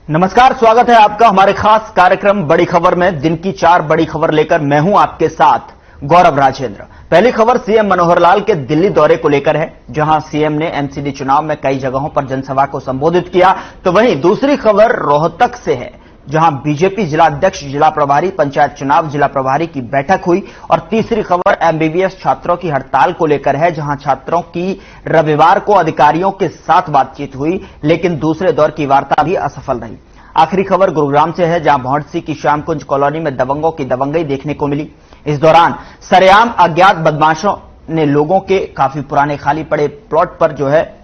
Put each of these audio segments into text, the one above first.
नमस्कार, स्वागत है आपका हमारे खास कार्यक्रम बड़ी खबर में। दिन की 4 बड़ी खबर लेकर मैं हूं आपके साथ गौरव राजेंद्र। पहली खबर सीएम मनोहर लाल के दिल्ली दौरे को लेकर है, जहां सीएम ने एमसीडी चुनाव में कई जगहों पर जनसभा को संबोधित किया। तो वहीं दूसरी खबर रोहतक से है, जहां बीजेपी जिला अध्यक्ष, जिला प्रभारी, पंचायत चुनाव जिला प्रभारी की बैठक हुई। और तीसरी खबर एमबीबीएस छात्रों की हड़ताल को लेकर है, जहां छात्रों की रविवार को अधिकारियों के साथ बातचीत हुई, लेकिन दूसरे दौर की वार्ता भी असफल रही। आखिरी खबर गुरुग्राम से है, जहां भौंडसी की श्यामकुंज कॉलोनी में दबंगों की दबंगई देखने को मिली। इस दौरान सरेआम अज्ञात बदमाशों ने लोगों के काफी पुराने खाली पड़े प्लॉट पर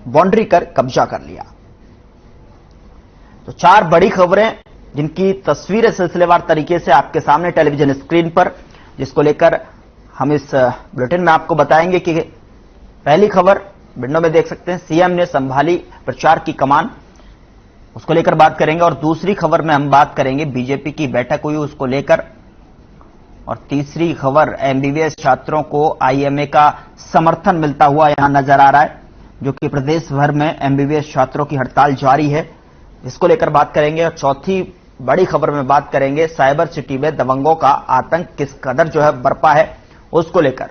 बाउंड्री कर कब्जा कर लिया। तो 4 बड़ी खबरें, जिनकी तस्वीरें सिलसिलेवार तरीके से आपके सामने टेलीविजन स्क्रीन पर, जिसको लेकर हम इस बुलेटिन में आपको बताएंगे कि पहली खबर विंडो में देख सकते हैं, सीएम ने संभाली प्रचार की कमान, उसको लेकर बात करेंगे। और दूसरी खबर में हम बात करेंगे बीजेपी की बैठक हुई उसको लेकर। और तीसरी खबर एमबीबीएस छात्रों को आईएमए का समर्थन मिलता हुआ यहां नजर आ रहा है, जो कि प्रदेश भर में एमबीबीएस छात्रों की हड़ताल जारी है, इसको लेकर बात करेंगे। और चौथी बड़ी खबर में बात करेंगे साइबर सिटी में दबंगों का आतंक किस कदर बरपा है, उसको लेकर।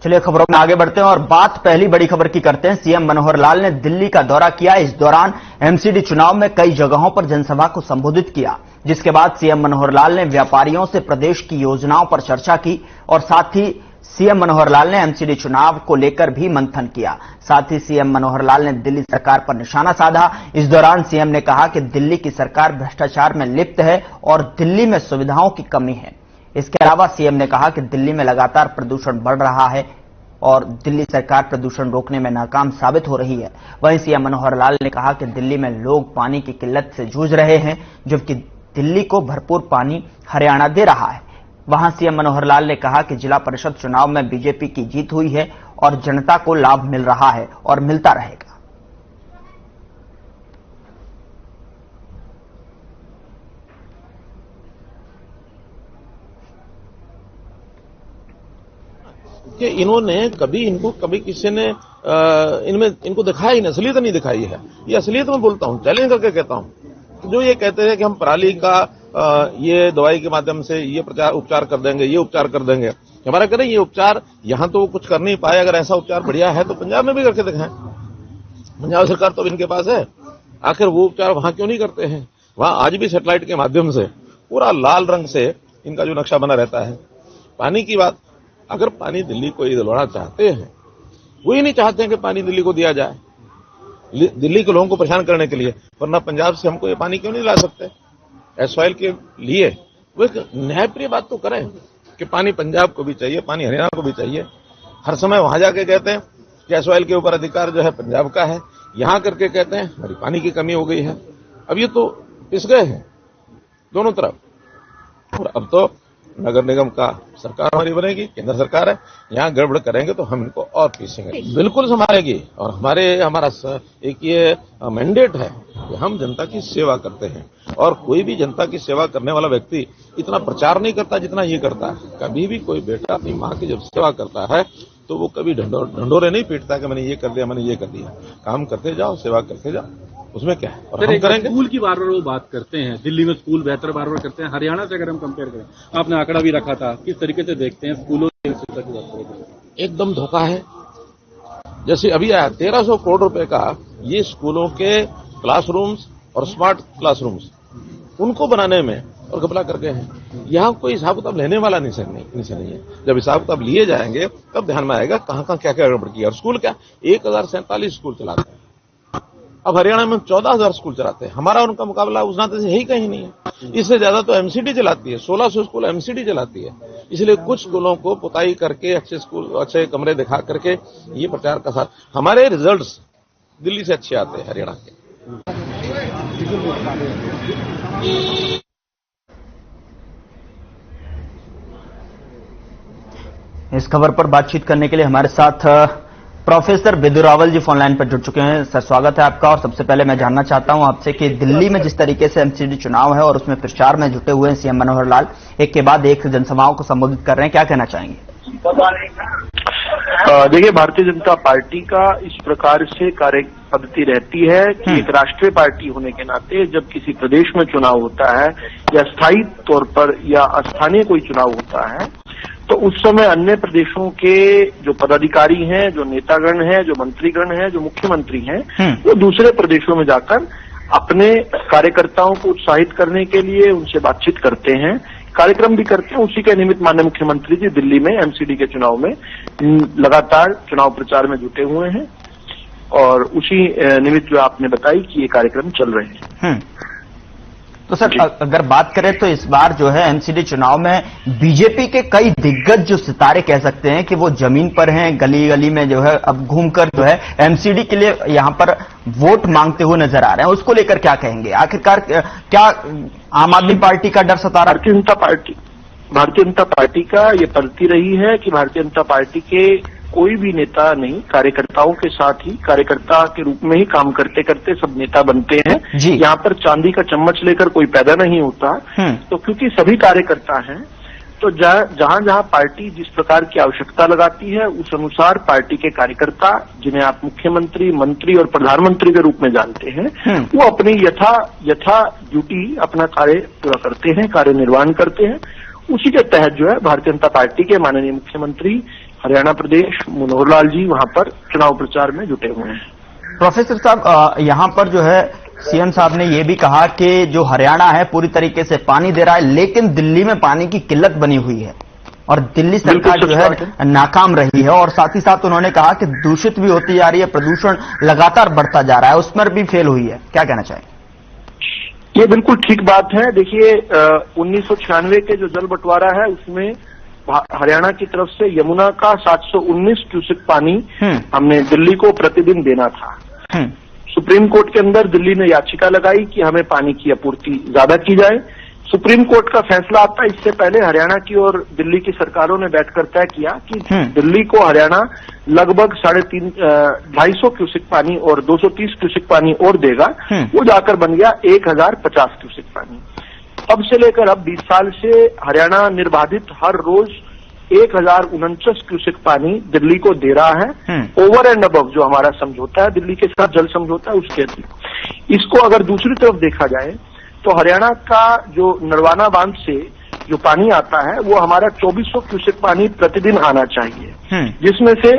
चलिए खबरों में आगे बढ़ते हैं और बात पहली बड़ी खबर की करते हैं। सीएम मनोहर लाल ने दिल्ली का दौरा किया। इस दौरान एमसीडी चुनाव में कई जगहों पर जनसभा को संबोधित किया, जिसके बाद सीएम मनोहर लाल ने व्यापारियों से प्रदेश की योजनाओं पर चर्चा की। और साथ ही सीएम मनोहर लाल ने एमसीडी चुनाव को लेकर भी मंथन किया। साथ ही सीएम मनोहर लाल ने दिल्ली सरकार पर निशाना साधा। इस दौरान सीएम ने कहा कि दिल्ली की सरकार भ्रष्टाचार में लिप्त है और दिल्ली में सुविधाओं की कमी है। इसके अलावा सीएम ने कहा कि दिल्ली में लगातार प्रदूषण बढ़ रहा है और दिल्ली सरकार प्रदूषण रोकने में नाकाम साबित हो रही है। वहीं सीएम मनोहर लाल ने कहा कि दिल्ली में लोग पानी की किल्लत से जूझ रहे हैं, जबकि दिल्ली को भरपूर पानी हरियाणा दे रहा है। वहां सीएम मनोहर लाल ने कहा कि जिला परिषद चुनाव में बीजेपी की जीत हुई है और जनता को लाभ मिल रहा है और मिलता रहेगा। कि इन्होंने कभी किसी ने इनको दिखाया ही नहीं, असलियत नहीं दिखाई है। ये असलियत में बोलता हूं, चैलेंज करके कहता हूं। जो ये कहते हैं कि हम पराली का ये दवाई के माध्यम से ये उपचार कर देंगे, ये उपचार कर देंगे, हमारा करें ये उपचार यहां तो वो कुछ कर नहीं पाए। अगर ऐसा उपचार बढ़िया है तो पंजाब में भी करके दिखाएं। पंजाब सरकार तो इनके पास है, आखिर वो उपचार वहां क्यों नहीं करते हैं? वहां आज भी सैटेलाइट के माध्यम से पूरा लाल रंग से इनका जो नक्शा बना रहता है। पानी की बात, अगर पानी दिल्ली को ये दिलवाना चाहते हैं, वो ही नहीं चाहते हैं कि पानी दिल्ली को दिया जाए, दिल्ली के लोगों को परेशान करने के लिए, वरना पंजाब से हमको ये पानी क्यों नहीं ला सकते एसवाइल के लिए? वो एक न्यायप्रिय बात तो करें कि पानी पंजाब को भी चाहिए, पानी हरियाणा को भी चाहिए। हर समय वहां जाके कहते हैं कि एसवाइल के ऊपर अधिकार जो है पंजाब का है, यहां करके कहते हैं हमारी पानी की कमी हो गई है। अब ये तो पिस गए हैं दोनों तरफ। और अब तो नगर निगम का सरकार हमारी बनेगी, केंद्र सरकार है, यहां गड़बड़ करेंगे तो हम इनको और पीसेंगे। बिल्कुल संभालेगी। और हमारा एक ये मैंडेट है कि हम जनता की सेवा करते हैं, और कोई भी जनता की सेवा करने वाला व्यक्ति इतना प्रचार नहीं करता जितना ये करता है। कभी भी कोई बेटा अपनी माँ की जब सेवा करता है तो वो कभी ढंढोरे नहीं पीटता कि मैंने ये कर दिया, मैंने ये कर दिया। काम करते जाओ, सेवा करते जाओ, उसमें क्या है। और हम करेंगे। स्कूल की बार बार वो बात करते हैं, दिल्ली में स्कूल बेहतर बार बार करते हैं, हरियाणा से अगर हम कंपेयर करें, आपने आंकड़ा भी रखा था, किस तरीके से देखते हैं स्कूलों की बात करें? एकदम धोखा है। जैसे अभी आया 1300 करोड़ रुपए का, ये स्कूलों के क्लासरूम्स और स्मार्ट क्लासरूम्स उनको बनाने में और घपला करके हैं। यहाँ कोई हिसाब किताब लेने वाला नहीं है। जब हिसाब किताब लिए जाएंगे तब ध्यान में आएगा कहाँ क्या गड़बड़ किया। और स्कूल क्या 1047 स्कूल चलाते हैं, अब हरियाणा में 14,000 स्कूल चलाते हैं। हमारा उनका मुकाबला उस नाते से यही कहीं नहीं है। इससे ज्यादा तो एमसीडी चलाती है, 1600 स्कूल एमसीडी चलाती है। इसलिए कुछ स्कूलों को पुताई करके अच्छे कमरे दिखा करके ये प्रचार का साथ, हमारे रिजल्ट्स दिल्ली से अच्छे आते हैं हरियाणा के। इस खबर पर बातचीत करने के लिए हमारे साथ प्रोफेसर बिदु रावल जी फोन लाइन पर जुड़ चुके हैं। सर, स्वागत है आपका। और सबसे पहले मैं जानना चाहता हूं आपसे कि दिल्ली में जिस तरीके से एमसीडी चुनाव है और उसमें प्रचार में जुटे हुए हैं सीएम मनोहर लाल, एक के बाद एक जनसभाओं को संबोधित कर रहे हैं, क्या कहना चाहेंगे? देखिए, भारतीय जनता पार्टी का इस प्रकार से कार्य पद्धति रहती है कि एक राष्ट्रीय पार्टी होने के नाते जब किसी प्रदेश में चुनाव होता है या स्थायी तौर पर या स्थानीय कोई चुनाव होता है तो उस समय अन्य प्रदेशों के जो पदाधिकारी हैं, जो नेतागण हैं, जो मंत्रीगण हैं, जो मुख्यमंत्री हैं, वो दूसरे प्रदेशों में जाकर अपने कार्यकर्ताओं को उत्साहित करने के लिए उनसे बातचीत करते हैं, कार्यक्रम भी करते हैं। उसी के निमित्त माननीय मुख्यमंत्री जी दिल्ली में एमसीडी के चुनाव में लगातार चुनाव प्रचार में जुटे हुए हैं और उसी निमित्त जो आपने बताई कि ये कार्यक्रम चल रहे हैं। तो सर, अगर बात करें तो इस बार जो है एमसीडी चुनाव में बीजेपी के कई दिग्गज जो सितारे कह सकते हैं कि वो जमीन पर हैं, गली गली में जो है अब घूमकर जो है एमसीडी के लिए यहां पर वोट मांगते हुए नजर आ रहे हैं, उसको लेकर क्या कहेंगे? आखिरकार क्या आम आदमी पार्टी का डर सता रहा? भारतीय जनता पार्टी का ये पद्धति रही है कि भारतीय जनता पार्टी के कोई भी नेता नहीं, कार्यकर्ताओं के साथ ही कार्यकर्ता के रूप में ही काम करते करते सब नेता बनते हैं। यहाँ पर चांदी का चम्मच लेकर कोई पैदा नहीं होता। तो क्योंकि सभी कार्यकर्ता हैं तो जहां जहां पार्टी जिस प्रकार की आवश्यकता लगाती है उस अनुसार पार्टी के कार्यकर्ता, जिन्हें आप मुख्यमंत्री, मंत्री और प्रधानमंत्री के रूप में जानते हैं, वो अपनी यथा ड्यूटी अपना कार्य पूरा करते हैं, कार्य निर्वहन करते हैं। उसी के तहत जो है भारतीय जनता पार्टी के माननीय मुख्यमंत्री हरियाणा प्रदेश मनोहर लाल जी वहां पर चुनाव प्रचार में जुटे हुए हैं। प्रोफेसर साहब, यहां पर जो है सीएम साहब ने यह भी कहा कि जो हरियाणा है पूरी तरीके से पानी दे रहा है, लेकिन दिल्ली में पानी की किल्लत बनी हुई है और दिल्ली सरकार जो है नाकाम रही है। और साथ ही साथ उन्होंने कहा कि दूषित भी होती जा रही है, प्रदूषण लगातार बढ़ता जा रहा है, उसमें भी फेल हुई है। क्या कहना चाहिए? ये बिल्कुल ठीक बात है। देखिए, 1996 के जो जल बंटवारा है उसमें हरियाणा की तरफ से यमुना का 719 क्यूसेक पानी हमने दिल्ली को प्रतिदिन देना था। सुप्रीम कोर्ट के अंदर दिल्ली ने याचिका लगाई कि हमें पानी की आपूर्ति ज्यादा की जाए। सुप्रीम कोर्ट का फैसला आता है, इससे पहले हरियाणा की और दिल्ली की सरकारों ने बैठकर तय किया कि दिल्ली को हरियाणा लगभग 250 क्यूसेक पानी और 230 क्यूसेक पानी और देगा। वो जाकर बन गया 1050 क्यूसेक पानी। तब से लेकर अब 20 साल से हरियाणा निर्बाधित हर रोज 1049 क्यूसेक पानी दिल्ली को दे रहा है, ओवर एंड अबव जो हमारा समझौता है दिल्ली के साथ, जल समझौता है, उसके अतिरिक्त। इसको अगर दूसरी तरफ देखा जाए तो हरियाणा का जो नरवाना बांध से जो पानी आता है वो हमारा 2400 क्यूसेक पानी प्रतिदिन आना चाहिए, जिसमें से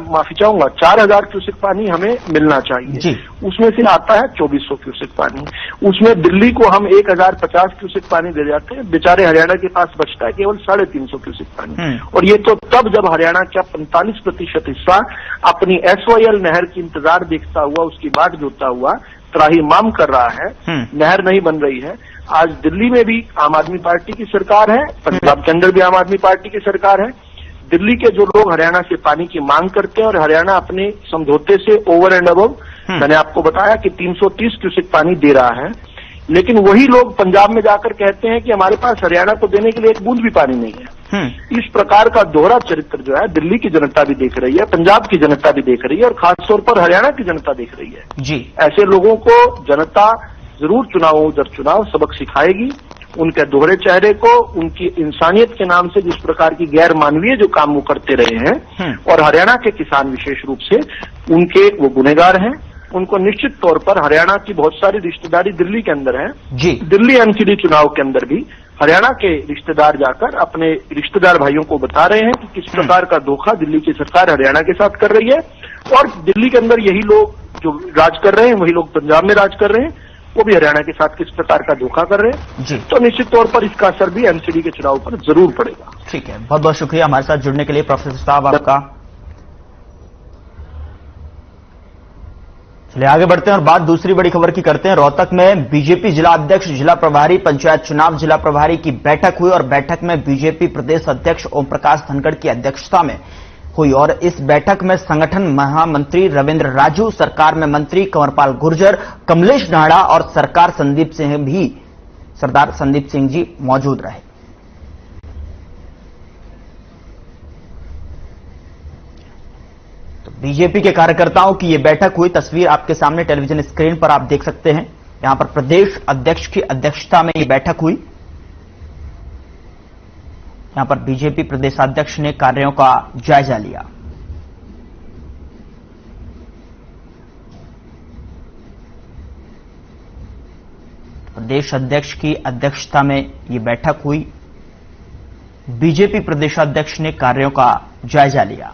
माफी चाहूंगा 4000 क्यूसेक पानी हमें मिलना चाहिए। उसमें से आता है 2400 क्यूसेक पानी। उसमें दिल्ली को हम 1050 क्यूसेक पानी दे जाते हैं, बेचारे हरियाणा के पास बचता है केवल 350 क्यूसेक पानी। और ये तो तब जब हरियाणा का 45% हिस्सा अपनी SYL नहर की इंतजार देखता हुआ, उसकी बाट जोतता हुआ त्राहिमाम कर रहा है, नहर नहीं बन रही है। आज दिल्ली में भी आम आदमी पार्टी की सरकार है, पंजाब के अंदर भी आम आदमी पार्टी की सरकार है। दिल्ली के जो लोग हरियाणा से पानी की मांग करते हैं और हरियाणा अपने समझौते से ओवर एंड अबव, मैंने आपको बताया कि 330 क्यूसेक पानी दे रहा है, लेकिन वही लोग पंजाब में जाकर कहते हैं कि हमारे पास हरियाणा को देने के लिए एक बूंद भी पानी नहीं है। इस प्रकार का दोहरा चरित्र जो है दिल्ली की जनता भी देख रही है, पंजाब की जनता भी देख रही है और खासतौर पर हरियाणा की जनता देख रही है। ऐसे लोगों को जनता जरूर चुनावों दर चुनाव सबक सिखाएगी। उनके दोहरे चेहरे को, उनकी इंसानियत के नाम से जिस प्रकार की गैर मानवीय जो काम वो करते रहे हैं, और हरियाणा के किसान विशेष रूप से उनके वो गुनहगार हैं। उनको निश्चित तौर पर हरियाणा की बहुत सारी रिश्तेदारी दिल्ली के अंदर है। दिल्ली एमसीडी चुनाव के अंदर भी हरियाणा के रिश्तेदार जाकर अपने रिश्तेदार भाइयों को बता रहे हैं कि किस प्रकार का धोखा दिल्ली की सरकार हरियाणा के साथ कर रही है। और दिल्ली के अंदर यही लोग जो राज कर रहे हैं वही लोग पंजाब में राज कर रहे हैं, वो भी हरियाणा के साथ किस प्रकार का धोखा कर रहे हैं। तो निश्चित तौर पर इसका असर भी एमसीडी के चुनाव पर जरूर पड़ेगा। ठीक है, बहुत बहुत शुक्रिया हमारे साथ जुड़ने के लिए प्रोफेसर साहब आपका। चलिए आगे बढ़ते हैं और बात दूसरी बड़ी खबर की करते हैं। रोहतक में बीजेपी जिला अध्यक्ष, जिला प्रभारी, पंचायत चुनाव जिला प्रभारी की बैठक हुई और बैठक में बीजेपी प्रदेश अध्यक्ष ओम प्रकाश धनखड़ की अध्यक्षता में हुई और इस बैठक में संगठन महामंत्री रविंद्र राजू, सरकार में मंत्री कंवरपाल गुर्जर, कमलेश नाहड़ा और सरदार संदीप सिंह जी मौजूद रहे। तो बीजेपी के कार्यकर्ताओं की ये बैठक हुई, तस्वीर आपके सामने टेलीविजन स्क्रीन पर आप देख सकते हैं। यहां पर प्रदेश अध्यक्ष की अध्यक्षता में ये बैठक हुई। यहां पर बीजेपी प्रदेशाध्यक्ष ने कार्यों का जायजा लिया। प्रदेश अध्यक्ष की अध्यक्षता में ये बैठक हुई। बीजेपी प्रदेशाध्यक्ष ने कार्यों का जायजा लिया।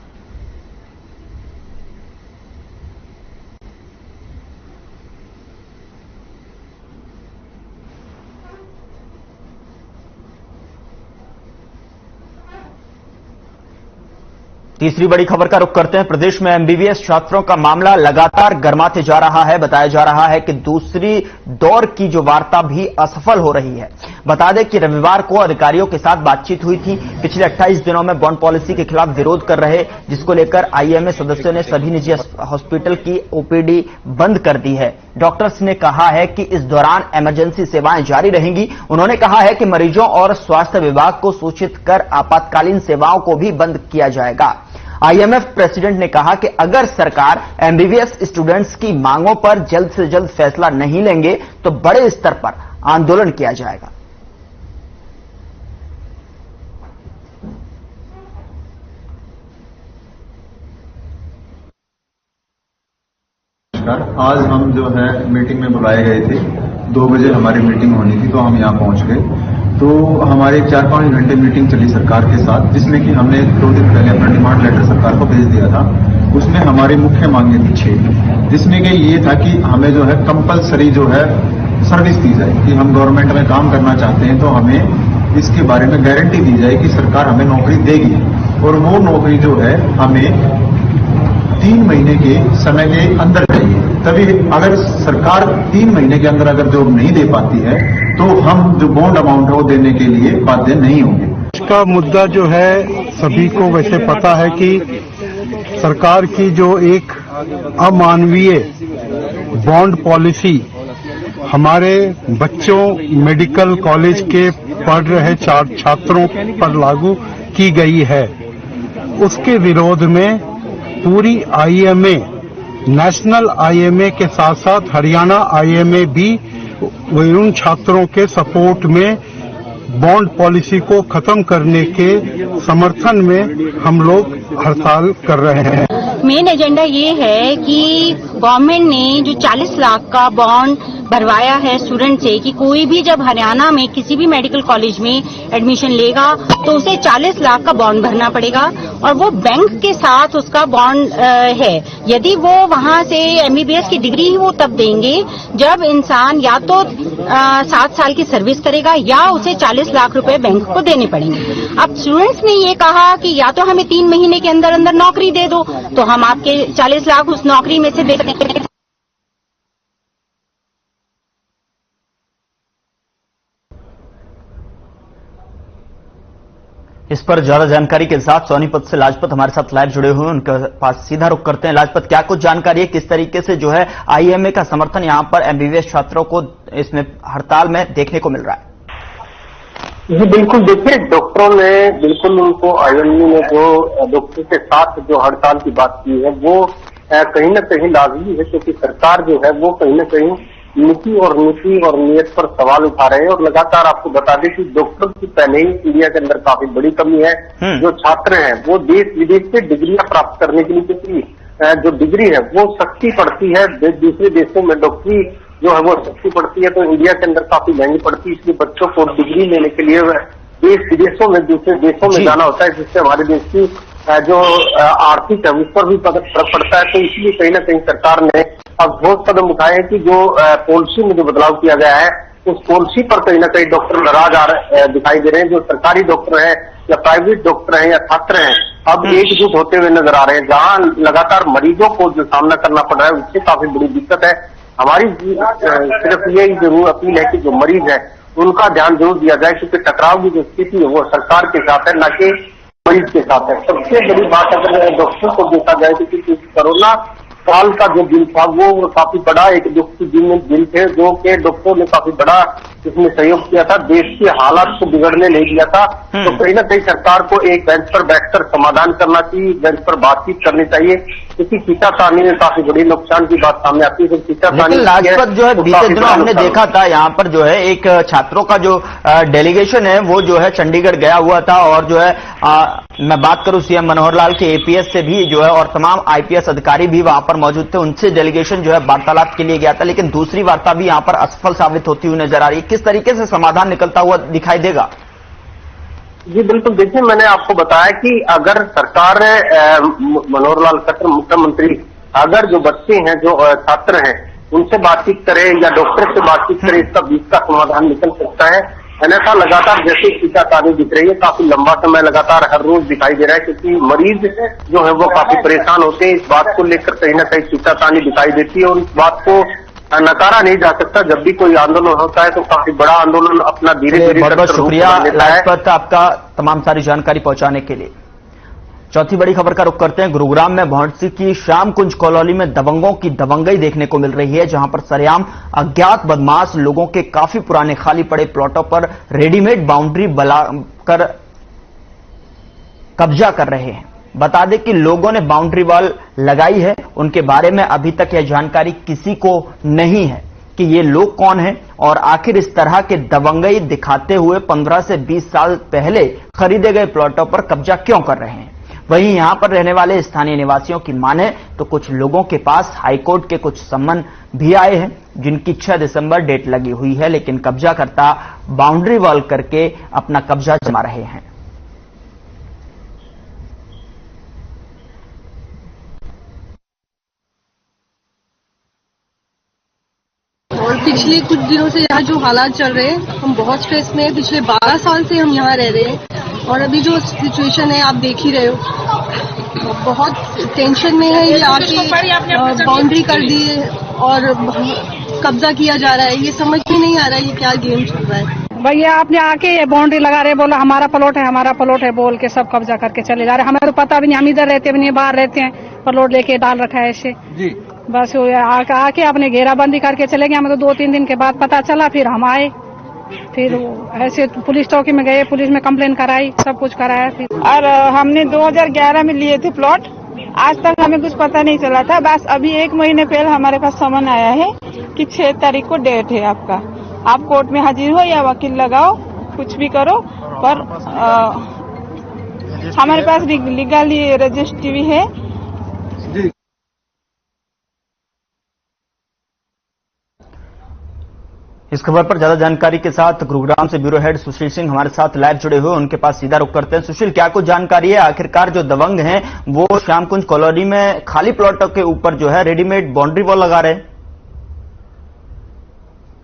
तीसरी बड़ी खबर का रुख करते हैं। प्रदेश में एमबीबीएस छात्रों का मामला लगातार गर्माते जा रहा है। बताया जा रहा है कि दूसरी दौर की जो वार्ता भी असफल हो रही है। बता दें कि रविवार को अधिकारियों के साथ बातचीत हुई थी। पिछले 28 दिनों में बॉन्ड पॉलिसी के खिलाफ विरोध कर रहे, जिसको लेकर आईएमए सदस्यों ने सभी निजी हॉस्पिटल की ओपीडी बंद कर दी है। डॉक्टर्स ने कहा है कि इस दौरान इमरजेंसी सेवाएं जारी रहेंगी। उन्होंने कहा है कि मरीजों और स्वास्थ्य विभाग को सूचित कर आपातकालीन सेवाओं को भी बंद किया जाएगा। आईएमएफ प्रेसिडेंट ने कहा कि अगर सरकार एमबीबीएस स्टूडेंट्स की मांगों पर जल्द से जल्द फैसला नहीं लेंगे तो बड़े स्तर पर आंदोलन किया जाएगा। आज हम जो है मीटिंग में बुलाए गए थे। 2 बजे हमारी मीटिंग होनी थी, तो हम यहाँ पहुंच गए। तो हमारे 4-5 घंटे मीटिंग चली सरकार के साथ, जिसमें कि हमने 2 दिन पहले अपना डिमांड लेटर सरकार को भेज दिया था। उसमें हमारी मुख्य मांगे थी 6, जिसमें कि ये था कि हमें जो है कंपलसरी जो है सर्विस दी जाए, कि हम गवर्नमेंट में काम करना चाहते हैं तो हमें इसके बारे में गारंटी दी जाए कि सरकार हमें नौकरी देगी, और वो नौकरी जो है हमें 3 महीने के समय के अंदर चाहिए। तभी अगर सरकार 3 महीने के अंदर अगर जॉब नहीं दे पाती है तो हम जो बॉन्ड अमाउंट है वो देने के लिए बाध्य नहीं होंगे। इसका मुद्दा जो है सभी को वैसे पता है कि सरकार की जो एक अमानवीय बॉन्ड पॉलिसी हमारे बच्चों मेडिकल कॉलेज के पढ़ रहे छात्रों पर लागू की गई है, उसके विरोध में पूरी आईएमए, नेशनल आईएमए के साथ साथ हरियाणा आईएमए भी उन छात्रों के सपोर्ट में बॉन्ड पॉलिसी को खत्म करने के समर्थन में हम लोग हड़ताल कर रहे हैं। मेन एजेंडा ये है कि गवर्नमेंट ने जो 40 लाख का बॉन्ड भरवाया है स्टूडेंट से, कि कोई भी जब हरियाणा में किसी भी मेडिकल कॉलेज में एडमिशन लेगा तो उसे 40 लाख का बॉन्ड भरना पड़ेगा, और वो बैंक के साथ उसका बॉन्ड है। यदि वो वहां से एमबीबीएस की डिग्री ही वो तब देंगे जब इंसान या तो 7 साल की सर्विस करेगा या उसे 40 लाख रुपए बैंक को देने पड़ेंगे। अब स्टूडेंट्स ने ये कहा कि या तो हमें 3 महीने के अंदर अंदर नौकरी दे दो तो हम आपके 40 लाख उस नौकरी में से दे देंगे। इस पर ज्यादा जानकारी के साथ सोनीपत से लाजपत हमारे साथ लाइव जुड़े हुए हैं, उनके पास सीधा रुख करते हैं। लाजपत, क्या कुछ जानकारी है, किस तरीके से जो है आईएमए का समर्थन यहां पर एमबीबीएस छात्रों को इसमें हड़ताल में देखने को मिल रहा है? जी बिल्कुल, देखिए डॉक्टरों ने बिल्कुल उनको आईएमए ने जो डॉक्टर के साथ जो हड़ताल की बात की है वो कहीं न कहीं लाजमी है, क्योंकि सरकार जो है वो कहीं न कहीं नीति और नीयत पर सवाल उठा रहे हैं। और लगातार आपको बता दें कि डॉक्टर की पहले ही इंडिया के अंदर काफी बड़ी कमी है। जो छात्र हैं वो देश विदेश से डिग्रियां प्राप्त करने के लिए, क्योंकि जो डिग्री है वो सस्ती पड़ती है, दूसरे देशों में डॉक्टरी जो है वो सस्ती पड़ती है, तो इंडिया के अंदर काफी महंगी पड़ती है। इसलिए बच्चों को डिग्री लेने के लिए देश विदेशों में, दूसरे देशों में जाना होता है, जिससे हमारे देश की जो आर्थिक है उस पर भी फर्क पड़ता है। तो इसलिए कहीं न कहीं सरकार ने अब ठोस कदम उठाए हैं कि जो पॉलिसी में जो बदलाव किया गया है उस पॉलिसी पर कहीं न कहीं डॉक्टर नाराज दिखाई दे रहे हैं। जो सरकारी डॉक्टर हैं या प्राइवेट डॉक्टर हैं या छात्र हैं, अब एकजुट होते हुए नजर आ रहे हैं। जहां लगातार मरीजों को जो सामना करना पड़ रहा है उससे काफी बड़ी दिक्कत है। हमारी सिर्फ यही जरूर अपील है कि जो मरीज है उनका ध्यान जरूर दिया जाए, क्योंकि टकराव की जो स्थिति है वो सरकार के साथ है, न कि मरीज के साथ है। सबसे बड़ी बात अगर डॉक्टर को देखा जाए तो कोरोना साल का जो बिल था वो काफी बड़ा एक दुख की बिल थे, जो कि डॉक्टरों ने काफी बड़ा इसमें सहयोग किया था, देश के हालात को बिगड़ने नहीं दिया था। तो कहीं ना कहीं सरकार को एक बेंच पर बैठकर समाधान करना चाहिए, बेंच पर बातचीत करनी चाहिए क्योंकि सीतासानी में काफी बड़ी नुकसान की बात सामने आती है। जब सीतासानी लेकिन लाजपत जो है बीते दिनों हमने देखा था यहाँ पर जो है एक छात्रों का जो डेलीगेशन है वो जो है चंडीगढ़ गया हुआ था और जो है मैं बात करूं सीएम मनोहर लाल के एपीएस से भी जो है और तमाम आईपीएस अधिकारी भी वहां पर मौजूद थे, उनसे डेलीगेशन जो है वार्तालाप के लिए गया था, लेकिन दूसरी वार्ता भी यहाँ पर असफल साबित होती हुई नजर आ रही है। किस तरीके से समाधान निकलता हुआ दिखाई देगा? जी बिल्कुल, देखिए मैंने आपको बताया कि अगर सरकार मनोहर लाल खट्टर मुख्यमंत्री अगर जो बच्चे हैं जो छात्र हैं उनसे बातचीत करे या डॉक्टर से बातचीत करे, इसका बीच का समाधान निकल सकता है। अन्यथा लगातार जैसे सीतासानी दिख रही है, काफी लंबा समय लगातार हर रोज दिखाई दे रहा है, क्योंकि मरीज जो है वो काफी परेशान होते हैं। इस बात को लेकर कहीं ना कहीं सीतासानी दिखाई देती है और इस बात को नकारा नहीं जा सकता। जब भी कोई आंदोलन होता है तो काफी बड़ा आंदोलन अपना धीरे धीरे बहुत बहुत शुक्रिया लाजपत आपका तमाम सारी जानकारी पहुंचाने के लिए। चौथी बड़ी खबर का रुख करते हैं। गुरुग्राम में भौंडसी की श्याम कुंज कॉलोनी में दबंगों की दबंगई देखने को मिल रही है, जहां पर सरेआम अज्ञात बदमाश लोगों के काफी पुराने खाली पड़े प्लॉटों पर रेडीमेड बाउंड्री बनाकर कब्जा कर रहे हैं। बता दें कि लोगों ने बाउंड्री वॉल लगाई है, उनके बारे में अभी तक यह जानकारी किसी को नहीं है कि ये लोग कौन हैं और आखिर इस तरह के दबंगई दिखाते हुए 15 से 20 साल पहले खरीदे गए प्लॉटों पर कब्जा क्यों कर रहे हैं। वहीं यहां पर रहने वाले स्थानीय निवासियों की माने तो कुछ लोगों के पास हाईकोर्ट के कुछ सम्मन भी आए हैं, जिनकी 6 दिसंबर डेट लगी हुई है, लेकिन कब्जाकर्ता बाउंड्री वॉल करके अपना कब्जा जमा रहे हैं। और पिछले कुछ दिनों से यहाँ जो हालात चल रहे हैं, हम बहुत स्ट्रेस में हैं। पिछले 12 साल से हम यहाँ रह रहे हैं और अभी जो सिचुएशन है आप देख ही रहे हो, बहुत टेंशन में है। ये आके बाउंड्री कर दी है और कब्जा किया जा रहा है, ये समझ में नहीं आ रहा है ये क्या गेम चल रहा है। भैया आपने आके ये बाउंड्री लगा रहे, बोला हमारा प्लॉट है बोल के सब कब्जा करके चले जा रहे। हमें तो पता भी नहीं, हम इधर रहते भी नहीं, बाहर रहते हैं, प्लॉट लेके डाल रखा है ऐसे जी। बस आके आपने घेराबंदी करके चले गए। हमें तो 2-3 दिन के बाद पता चला, फिर हम आए, फिर ऐसे पुलिस चौकी में गए, पुलिस में कंप्लेन कराई, सब कुछ कराया। फिर और हमने 2011 में लिए थे प्लॉट, आज तक हमें कुछ पता नहीं चला था। बस अभी 1 महीने पहले हमारे पास समन आया है कि 6 तारीख को डेट है आपका, आप कोर्ट में हाजिर हो या वकील लगाओ, कुछ भी करो, पर हमारे पास लीगली रजिस्ट्री भी है। इस खबर पर ज्यादा जानकारी के साथ गुरुग्राम से ब्यूरो हेड सुशील सिंह हमारे साथ लाइव जुड़े हुए, उनके पास सीधा रुख करते हैं। सुशील, क्या कुछ जानकारी है? आखिरकार जो दबंग हैं वो श्यामकुंज कॉलोनी में खाली प्लॉटों के ऊपर जो है रेडीमेड बाउंड्री वॉल लगा रहे हैं।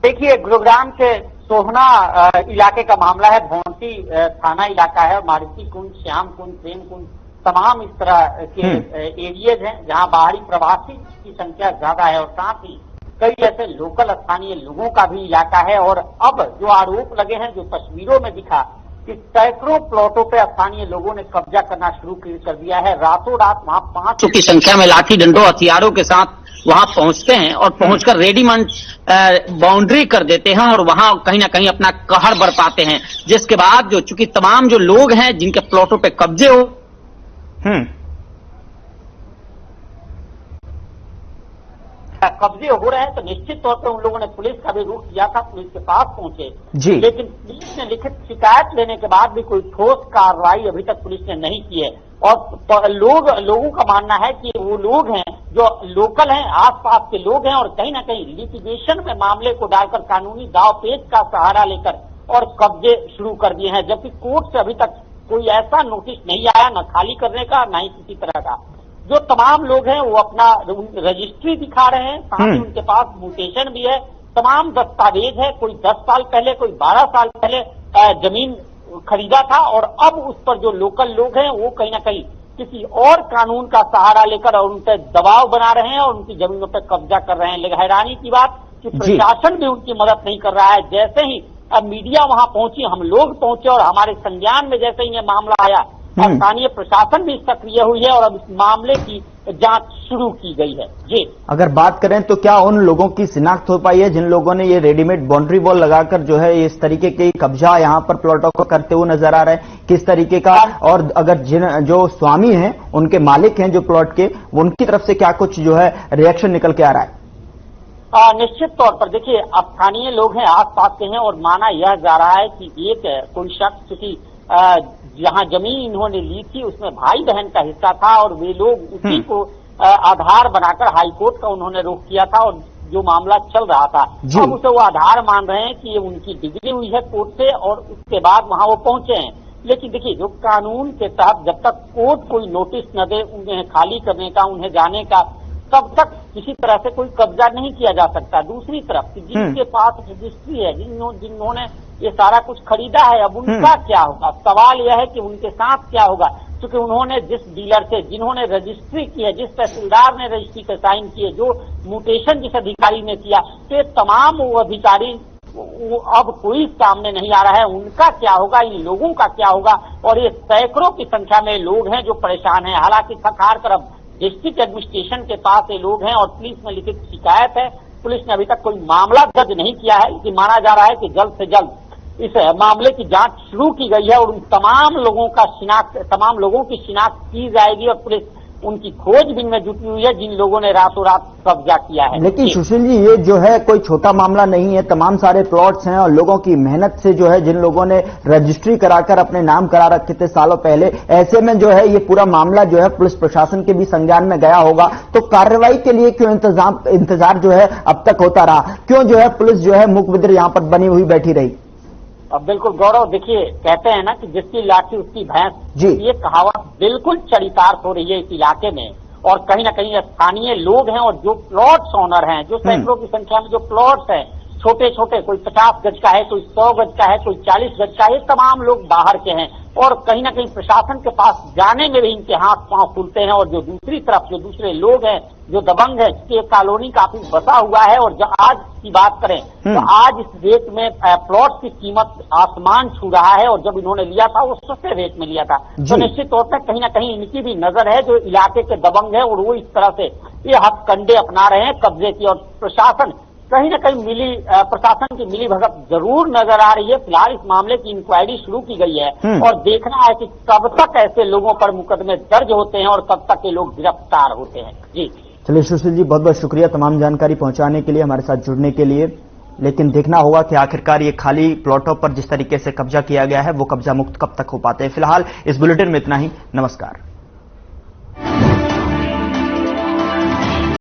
देखिए, गुरुग्राम के सोहना इलाके का मामला है। भौंडसी थाना इलाका है। मारुति कुंज, श्याम कुंज, प्रेम कुंज, तमाम इस तरह के एरियाज हैं जहां बाहरी प्रवासी की संख्या ज्यादा है और साथ ही कई ऐसे लोकल स्थानीय लोगों का भी इलाका है। और अब जो आरोप लगे हैं, जो तस्वीरों में दिखा कि सैकड़ों प्लॉटों पे स्थानीय लोगों ने कब्जा करना शुरू कर दिया है। रातों रात वहां 500 की संख्या में लाठी डंडों हथियारों के साथ वहां पहुंचते हैं और पहुंचकर रेडीमेड बाउंड्री कर देते हैं और वहां कहीं ना कहीं अपना कहर बरपाते हैं। जिसके बाद जो चूंकि तमाम जो लोग हैं जिनके प्लॉटों पे कब्जे हो रहे हैं, तो निश्चित तौर पर उन लोगों ने पुलिस का भी रुख किया था, पुलिस के पास पहुंचे जी, लेकिन पुलिस ने लिखित शिकायत लेने के बाद भी कोई ठोस कार्रवाई अभी तक पुलिस ने नहीं की है। और लोगों का मानना है कि वो लोग हैं जो लोकल हैं, आसपास के लोग हैं और कहीं ना कहीं लिटिगेशन में मामले को डालकर कानूनी दाव पेच का सहारा लेकर और कब्जे शुरू कर दिए हैं, जबकि कोर्ट से अभी तक कोई ऐसा नोटिस नहीं आया, न खाली करने का, न ही किसी तरह का। जो तमाम लोग हैं वो अपना रजिस्ट्री दिखा रहे हैं, साथ ही उनके पास म्यूटेशन भी है, तमाम दस्तावेज है। कोई 10 साल पहले, कोई 12 साल पहले जमीन खरीदा था और अब उस पर जो लोकल लोग हैं वो कहीं ना कहीं किसी और कानून का सहारा लेकर और उन पर दबाव बना रहे हैं और उनकी जमीनों पर कब्जा कर रहे हैं। लेकिन हैरानी की बात कि प्रशासन भी उनकी मदद नहीं कर रहा है। जैसे ही अब मीडिया वहां पहुंची, हम लोग पहुंचे और हमारे संज्ञान में जैसे ही ये मामला आया, और स्थानीय प्रशासन भी सक्रिय हुई है और अब इस मामले की जांच शुरू की गई है। जी, अगर बात करें तो क्या उन लोगों की शिनाख्त हो पाई है जिन लोगों ने ये रेडीमेड बाउंड्री वॉल लगाकर जो है इस तरीके के कब्जा यहाँ पर प्लॉटों को करते हुए नजर आ रहे हैं, किस तरीके का, और अगर जो स्वामी हैं, उनके मालिक हैं जो प्लॉट के, उनकी तरफ से क्या कुछ जो है रिएक्शन निकल के आ रहा है? निश्चित तौर पर देखिए, अब स्थानीय लोग हैं, आसपास के हैं, और माना यह जा रहा है कि एक कोई शख्स की जहां जमीन इन्होंने ली थी उसमें भाई बहन का हिस्सा था और वे लोग उसी को आधार बनाकर हाईकोर्ट का उन्होंने रुख किया था और जो मामला चल रहा था अब उसे वो आधार मान रहे हैं कि ये उनकी डिग्री हुई है कोर्ट से और उसके बाद वहां वो पहुंचे हैं। लेकिन देखिए, जो कानून के तहत जब तक कोर्ट कोई नोटिस न दे उन्हें खाली करने का, उन्हें जाने का, तब तक किसी तरह से कोई कब्जा नहीं किया जा सकता। दूसरी तरफ जिनके पास रजिस्ट्री है, जिन्होंने ये सारा कुछ खरीदा है, अब उनका क्या होगा? सवाल यह है कि उनके साथ क्या होगा, क्योंकि उन्होंने जिस डीलर से, जिन्होंने रजिस्ट्री की है, जिस तहसीलदार ने रजिस्ट्री पे साइन किए, जो म्यूटेशन जिस अधिकारी ने किया, तो ये तमाम वो अधिकारी अब कोई सामने नहीं आ रहा है। उनका क्या होगा, इन लोगों का क्या होगा? और ये सैकड़ों की संख्या में लोग हैं जो परेशान हैं। हालांकि थक-हार कर अब डिस्ट्रिक्ट एडमिनिस्ट्रेशन के पास ये लोग हैं और पुलिस में लिखित शिकायत है। पुलिस ने अभी तक कोई मामला दर्ज नहीं किया है, लेकिन माना जा रहा है कि जल्द से जल्द इस मामले की जांच शुरू की गई है और उन तमाम लोगों की शिनाख्त की जाएगी और पुलिस उनकी खोजबीन में जुटी हुई है जिन लोगों ने रातों रात कब्जा किया है। लेकिन सुशील जी, ये जो है कोई छोटा मामला नहीं है, तमाम सारे प्लॉट्स हैं और लोगों की मेहनत से जो है, जिन लोगों ने रजिस्ट्री कराकर अपने नाम करा रखे थे सालों पहले, ऐसे में जो है ये पूरा मामला जो है पुलिस प्रशासन के भी संज्ञान में गया होगा, तो कार्रवाई के लिए क्यों इंतजार जो है अब तक होता रहा? क्यों जो है पुलिस जो है मुकबिदर यहाँ पर बनी हुई बैठी रही? अब बिल्कुल गौरव, देखिए कहते हैं ना कि जिसकी लाठी उसकी भैंस, ये कहावत बिल्कुल चरितार्थ हो रही है इस इलाके में। और कहीं ना कहीं स्थानीय लोग हैं और जो प्लॉट्स ओनर हैं, जो सैकड़ों की संख्या में जो प्लॉट्स हैं, छोटे छोटे, कोई 50 गज का है, कोई 100 गज का है, कोई 40 गज का है, तमाम लोग बाहर के हैं और कहीं ना कहीं प्रशासन के पास जाने में भी इनके हाथ पांव फूलते हैं। और जो दूसरी तरफ जो दूसरे लोग हैं, जो दबंग है, जिसकी कॉलोनी काफी बसा हुआ है, और जब आज की बात करें तो आज इस रेट में प्लॉट की कीमत आसमान छू रहा है और जब इन्होंने लिया था वो सस्ते रेट में लिया था। तो निश्चित तौर पर कहीं ना कहीं इनकी भी नजर है, जो इलाके के दबंग है, और वो इस तरह से ये हथकंडे अपना रहे हैं कब्जे की। और प्रशासन कहीं ना कहीं प्रशासन की मिली भगत जरूर नजर आ रही है। फिलहाल इस मामले की इंक्वायरी शुरू की गई है और देखना है कि कब तक ऐसे लोगों पर मुकदमे दर्ज होते हैं और कब तक ये लोग गिरफ्तार होते हैं। जी चलिए सुशील जी, बहुत बहुत शुक्रिया तमाम जानकारी पहुंचाने के लिए, हमारे साथ जुड़ने के लिए। लेकिन देखना होगा कि आखिरकार ये खाली प्लॉटों पर जिस तरीके से कब्जा किया गया है वो कब्जा मुक्त कब तक हो पाते हैं। फिलहाल इस बुलेटिन में इतना ही। नमस्कार।